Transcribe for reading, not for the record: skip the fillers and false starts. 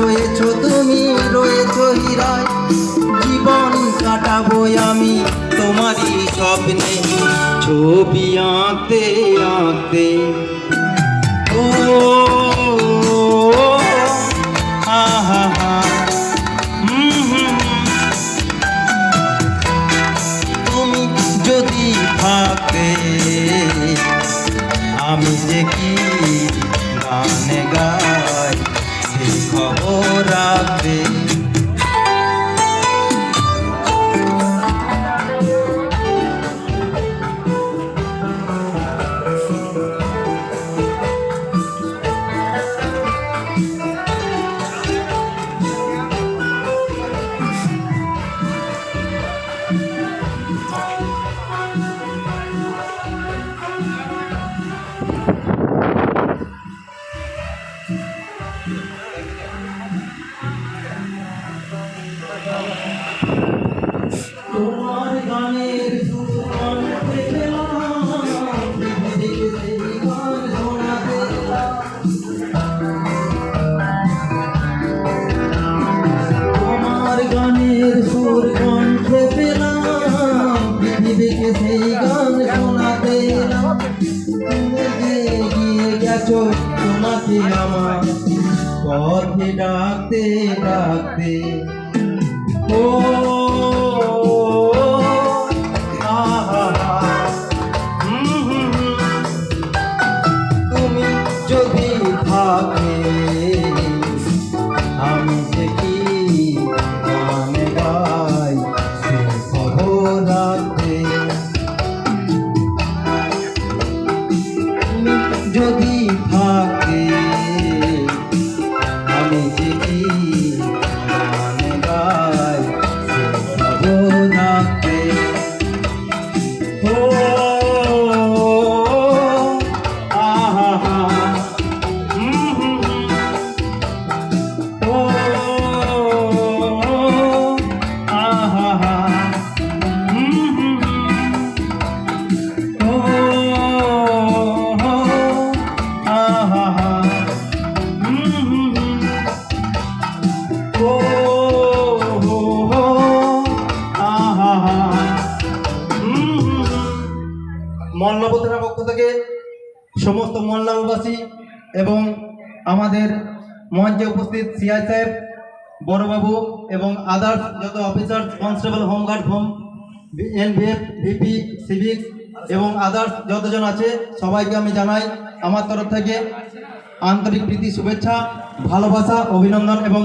রয়েছো তুমি, রয়েছো হীরায়, জীবন কাটাবো আমি তোমারই স্বপ্নে, ছবি আঁকতে আঁকতে। ও হা হা হা, তুমি যদি থাকতে আমি যে কি গান গাই সে খবর রাখবে। তোমার গানের সুর কণ্ঠে পেলাম, সেই গান শোনাতে এলাম। তোমার গানের সুর কণ্ঠে পেলাম, পৃথিবীকে সেই গান শোনাতে এলাম। তুমি যে এগিয়ে গেছো তোমাকে আমার পথে ডাকতে ডাকতে। ও তুমি যদি থাকে আমি যে কি গান গাই সে খবর রাখতে। তুমি যদি থাকে আমি যে কি গান গাই সে খবর রাখতে। ও মহল্লা থানার পক্ষ থেকে সমস্ত মহল্লাবাসী এবং আমাদের মঞ্চে উপস্থিত সিআই সাহেব, বড়বাবু এবং আদার্স যত officer, constable, home guard, home NVF, VP, civics এবং আদার্স যতজন আছে সবাইকে আমি জানাই আমার তরফ থেকে আন্তরিক প্রীতি, শুভেচ্ছা, ভালোবাসা, অভিনন্দন এবং